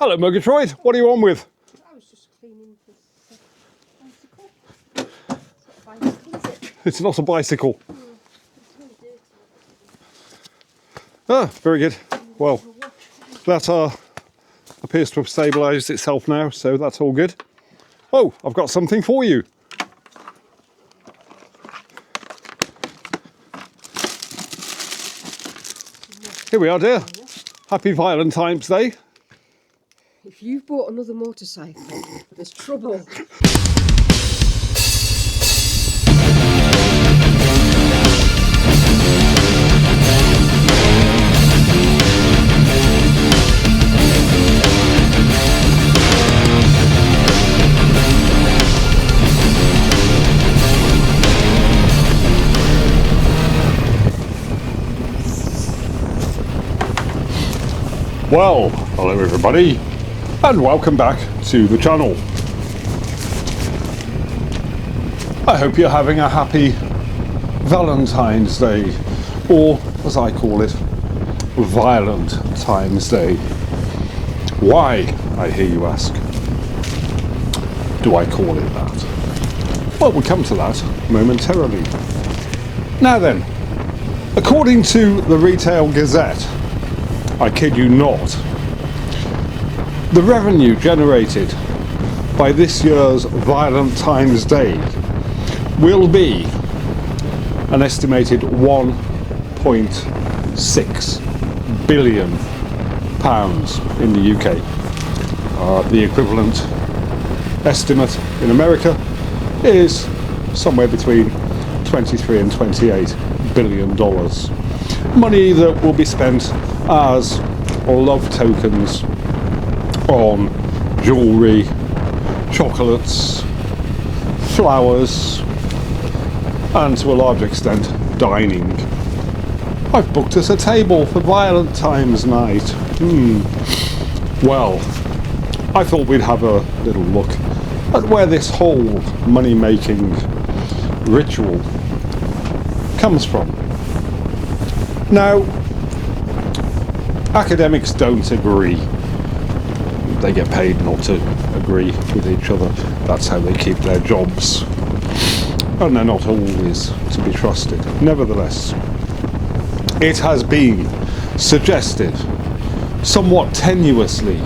Hello, Murgatroyd. What are you on with? I was just cleaning this bicycle. Bicycle, is it? It's not a bicycle. It's really dirty. Ah, very good. Well, that appears to have stabilised itself now, so that's all good. Oh, I've got something for you. Here we are, dear. Happy Valentine's Day. If you've bought another motorcycle, there's trouble. Well, hello everybody, and welcome back to the channel. I hope you're having a happy Valentine's Day, or as I call it, Violent Times Day. Why, I hear you ask, do I call it that? Well, we'll come to that momentarily. Now then, according to the Retail Gazette, I kid you not, the revenue generated by this year's Valentine's Day will be an estimated £1.6 billion in the UK. The equivalent estimate in America is somewhere between 23 and 28 billion dollars. Money that will be spent as love tokens on jewellery, chocolates, flowers, and to a large extent dining. I've booked us a table for Valentine's night. Well, I thought we'd have a little look at where this whole money-making ritual comes from. Now, academics don't agree. They get paid not to agree with each other. That's how they keep their jobs. And they're not always to be trusted. Nevertheless, it has been suggested, somewhat tenuously,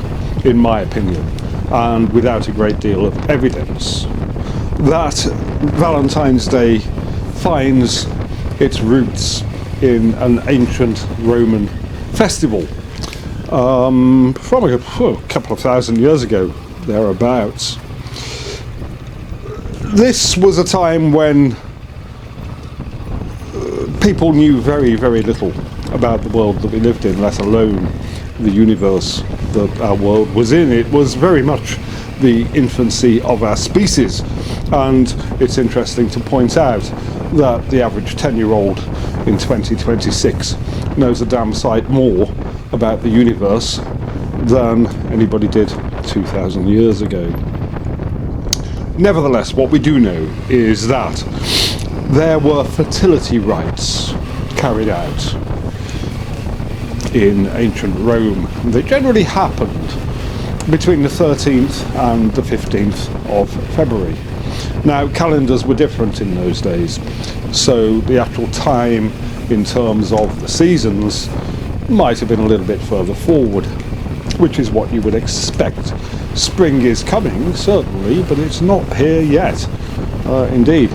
in my opinion, and without a great deal of evidence, that Valentine's Day finds its roots in an ancient Roman festival from a couple of thousand years ago, thereabouts. This was a time when people knew very, very little about the world that we lived in, let alone the universe that our world was in. It was very much the infancy of our species, and it's interesting to point out that the average 10-year-old in 2026 knows a damn sight more about the universe than anybody did 2,000 years ago. Nevertheless, what we do know is that there were fertility rites carried out in ancient Rome. They generally happened between the 13th and the 15th of February. Now, calendars were different in those days, so the actual time in terms of the seasons might have been a little bit further forward, which is what you would expect. Spring is coming, certainly, but it's not here yet. Indeed,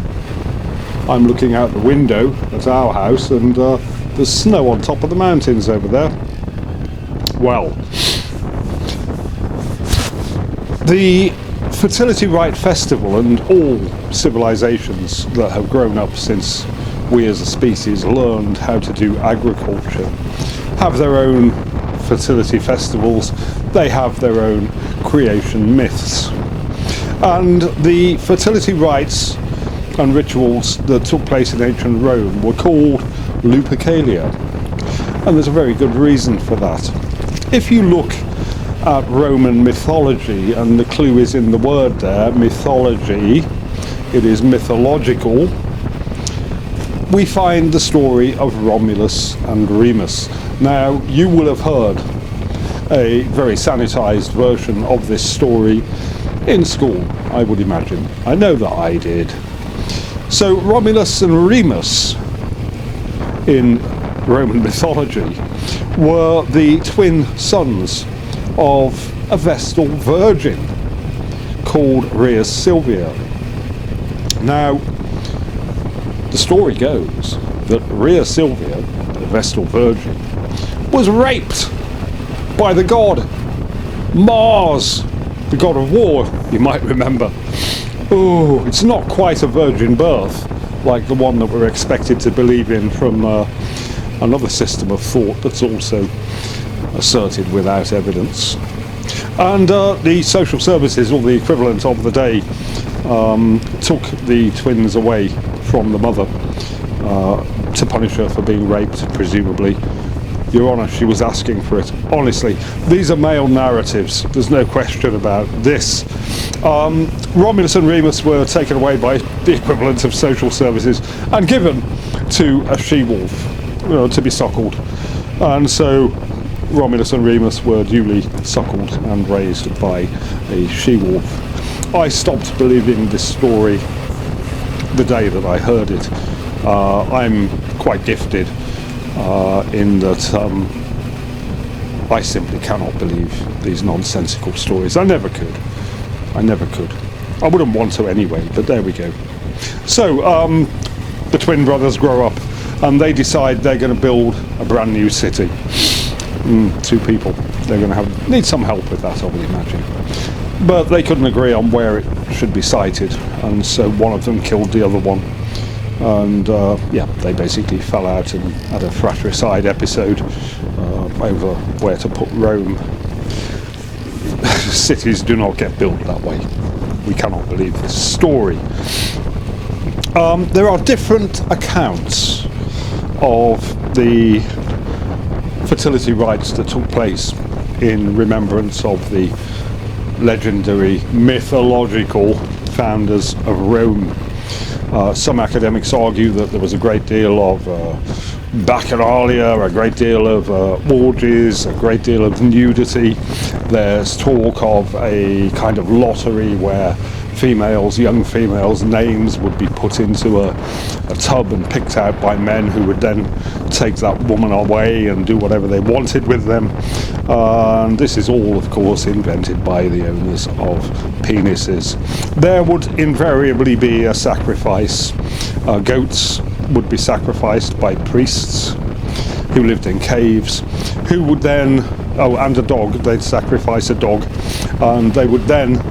I'm looking out the window at our house, and there's snow on top of the mountains over there. Well, the fertility rite festival, and all civilizations that have grown up since we as a species learned how to do agriculture, have their own fertility festivals. They have their own creation myths. And the fertility rites and rituals that took place in ancient Rome were called Lupercalia. And there's a very good reason for that. If you look at Roman mythology, and the clue is in the word there, mythology, it is mythological, we find the story of Romulus and Remus. Now, you will have heard a very sanitized version of this story in school, I would imagine. I know that I did. So Romulus and Remus in Roman mythology were the twin sons of a Vestal virgin called Rhea Silvia. Now, the story goes that Rhea Silvia, the Vestal virgin, was raped by the god Mars, the god of war, you might remember. Oh, it's not quite a virgin birth like the one that we're expected to believe in from another system of thought that's also asserted without evidence. And the social services, or the equivalent of the day, took the twins away from the mother to punish her for being raped, presumably. Your Honour, she was asking for it. Honestly, these are male narratives. There's no question about this. Romulus and Remus were taken away by the equivalent of social services and given to a she-wolf to be suckled. And so Romulus and Remus were duly suckled and raised by a she-wolf. I stopped believing this story the day that I heard it. I'm quite gifted in that I simply cannot believe these nonsensical stories. I never could. I wouldn't want to anyway, but there we go. So the twin brothers grow up and they decide they're going to build a brand new city. Two people. They're going to need some help with that, I would imagine. But they couldn't agree on where it should be sited, and so one of them killed the other one. And yeah, they basically fell out and had a fratricide episode over where to put Rome. Cities do not get built that way. We cannot believe this story. There are different accounts of the fertility rites that took place in remembrance of the legendary mythological founders of Rome. Some academics argue that there was a great deal of bacchanalia, a great deal of orgies, a great deal of nudity. There's talk of a kind of lottery where young females' names would be put into a tub and picked out by men who would then take that woman away and do whatever they wanted with them. And this is all, of course, invented by the owners of penises. There would invariably be a sacrifice. Goats would be sacrificed by priests who lived in caves, who would then, and a dog, they'd sacrifice a dog, and they would then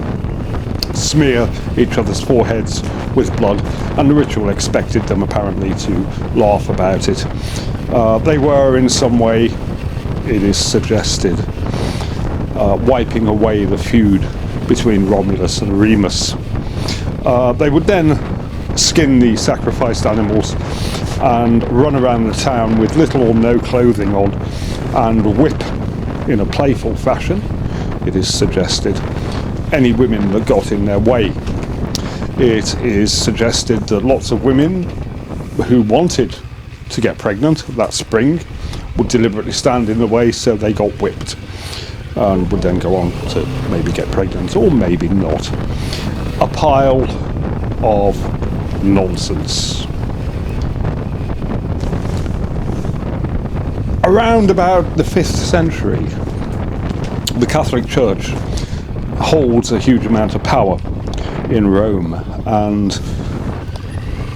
smear each other's foreheads with blood, and the ritual expected them apparently to laugh about it. They were in some way, it is suggested, wiping away the feud between Romulus and Remus. They would then skin the sacrificed animals and run around the town with little or no clothing on and whip in a playful fashion, it is suggested, any women that got in their way. It is suggested that lots of women who wanted to get pregnant that spring would deliberately stand in the way, so they got whipped and would then go on to maybe get pregnant or maybe not. A pile of nonsense. Around about the 5th century, the Catholic Church holds a huge amount of power in Rome, and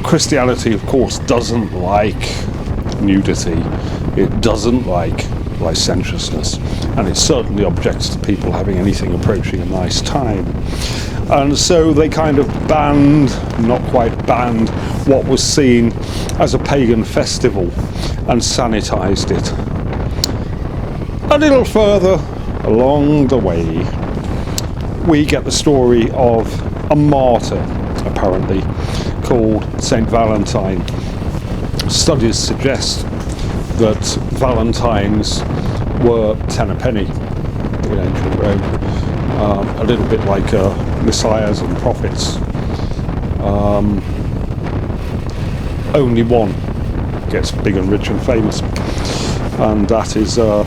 Christianity, of course, doesn't like nudity, it doesn't like licentiousness, and it certainly objects to people having anything approaching a nice time. And so they kind of banned, not quite banned, what was seen as a pagan festival and sanitized it. A little further along the way, we get the story of a martyr, apparently, called Saint Valentine. Studies suggest that Valentines were 10 a penny in ancient Rome, a little bit like messiahs and prophets. Only one gets big and rich and famous, and that is the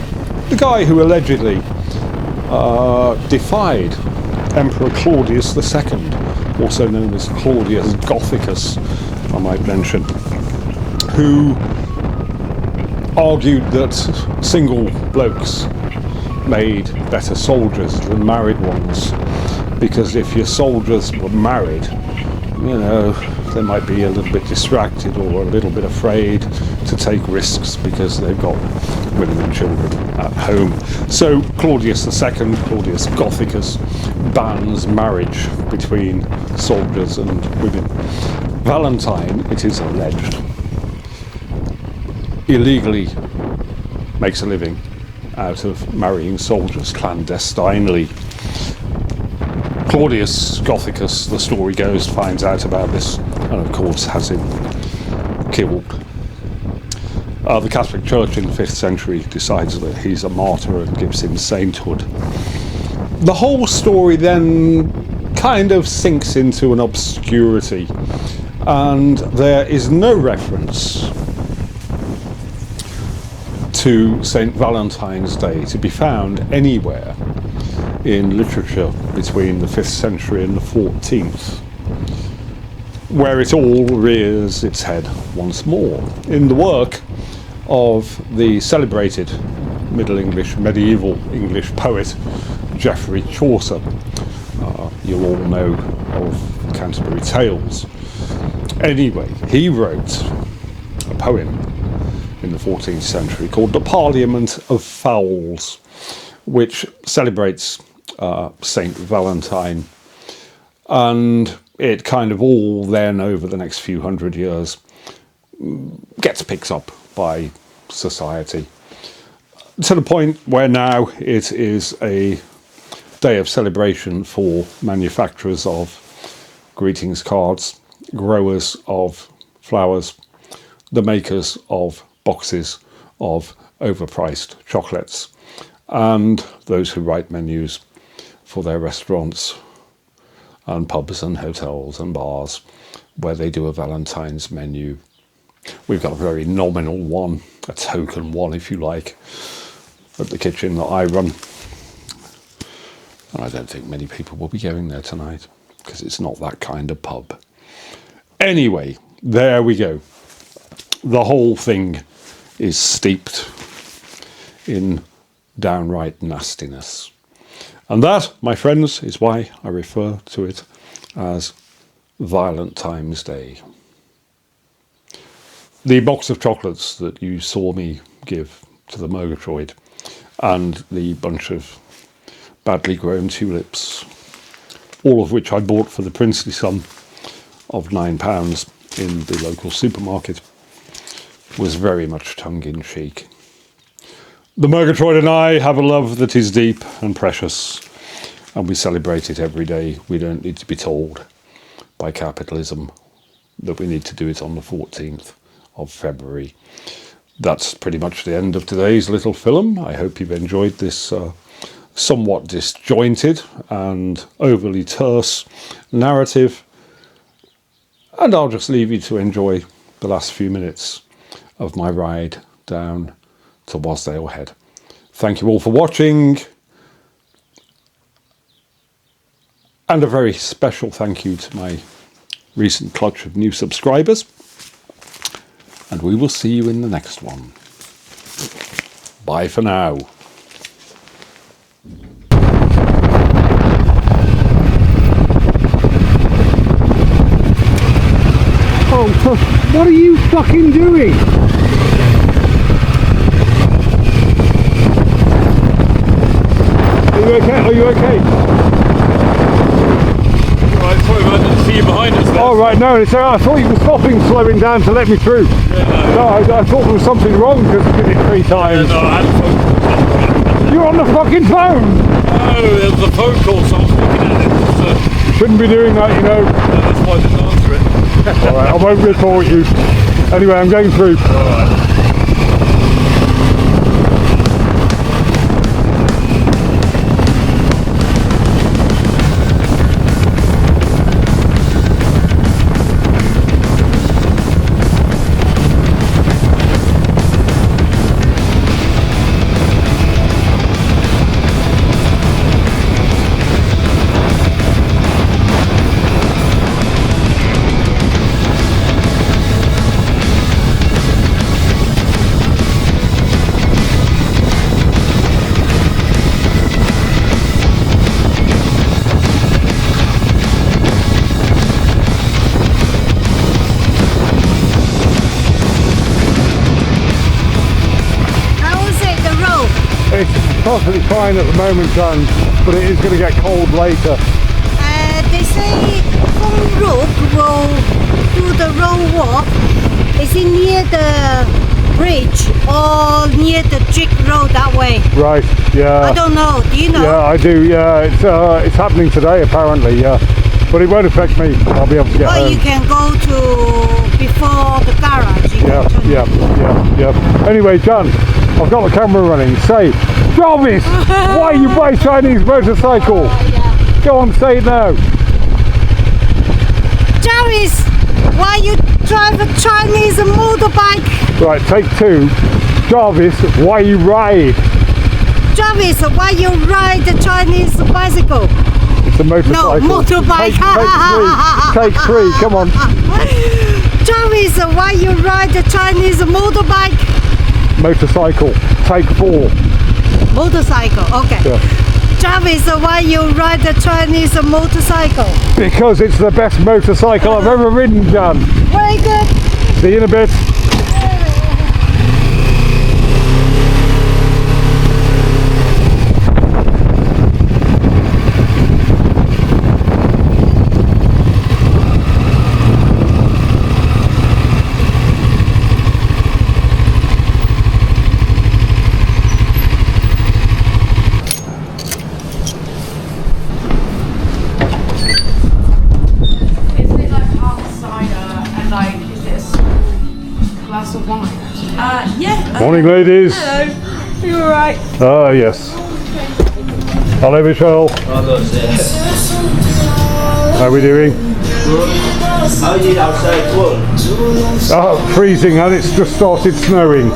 guy who allegedly defied Emperor Claudius II, also known as Claudius Gothicus, I might mention, who argued that single blokes made better soldiers than married ones, because if your soldiers were married, you know, they might be a little bit distracted or a little bit afraid to take risks because they've got women and children at home. So Claudius II, Claudius Gothicus, bans marriage between soldiers and women. Valentine, it is alleged, illegally makes a living out of marrying soldiers clandestinely. Claudius Gothicus, the story goes, finds out about this and of course has him killed. The Catholic Church in the 5th century decides that he's a martyr and gives him sainthood. The whole story then kind of sinks into an obscurity, and there is no reference to Saint Valentine's Day to be found anywhere in literature between the 5th century and the 14th, where it all rears its head once more. In the work of the celebrated medieval English poet Geoffrey Chaucer, you'll all know of Canterbury Tales. Anyway, he wrote a poem in the 14th century called The Parliament of Fowls, which celebrates Saint Valentine, and it kind of all then over the next few hundred years gets picked up by society to the point where now it is a day of celebration for manufacturers of greetings cards, growers of flowers, the makers of boxes of overpriced chocolates, and those who write menus for their restaurants and pubs and hotels and bars where they do a Valentine's menu. We've got a very nominal one, a token one if you like, at the kitchen that I run. And I don't think many people will be going there tonight because it's not that kind of pub. Anyway, there we go. The whole thing is steeped in downright nastiness. And that, my friends, is why I refer to it as Valentine's Day. The box of chocolates that you saw me give to the Murgatroyd and the bunch of badly grown tulips, all of which I bought for the princely sum of £9 in the local supermarket, was very much tongue-in-cheek. The Murgatroyd and I have a love that is deep and precious, and we celebrate it every day. We don't need to be told by capitalism that we need to do it on the 14th of February. That's pretty much the end of today's little film. I hope you've enjoyed this somewhat disjointed and overly terse narrative, and I'll just leave you to enjoy the last few minutes of my ride down to Wasdale Head. Thank you all for watching, and a very special thank you to my recent clutch of new subscribers, and we will see you in the next one. Bye for now. Oh, what are you fucking doing? Are you okay? Are you okay? Right, sorry, man, I didn't see you behind us there. Oh, right, no, I thought you were stopping, slowing down to let me through. Yeah, No, I thought there was something wrong because I did it 3 times. no, I had a phone call. You're on the fucking phone! No, there was a phone call, so I was looking at it. Shouldn't be doing that, you know. That's why I didn't answer it. Alright, I won't report you. Anyway, I'm going through. Alright. perfectly fine at the moment, John, but it is going to get cold later. They say from road will do the road walk. Is it near the bridge or near the trick road that way? Right, yeah. I don't know. Do you know? Yeah, I do, yeah. It's happening today, apparently, yeah. But it won't affect me. I'll be able to get Or home. you can go to before the garage. You Yeah, can turn- yeah. Anyway, John, I've got the camera running. Say, Jarvis, why you buy Chinese motorcycle? Go on, say it now. Jarvis, why you drive a Chinese motorbike? Right, take two. Jarvis, why you ride? Jarvis, why you ride the Chinese bicycle? It's a motorcycle. No, motorbike. Take three, come on. Jarvis, why you ride the Chinese motorbike? Motorcycle, take four. Motorcycle, okay. Yeah. Jarvis, why you ride the Chinese motorcycle? Because it's the best motorcycle I've ever ridden, John. Very good. See you in a bit. Yeah. Morning, ladies. Hello. You alright? Ah, yes. Hello, Michelle. How are we doing? How is it outside cold? Oh, freezing, and it's just started snowing.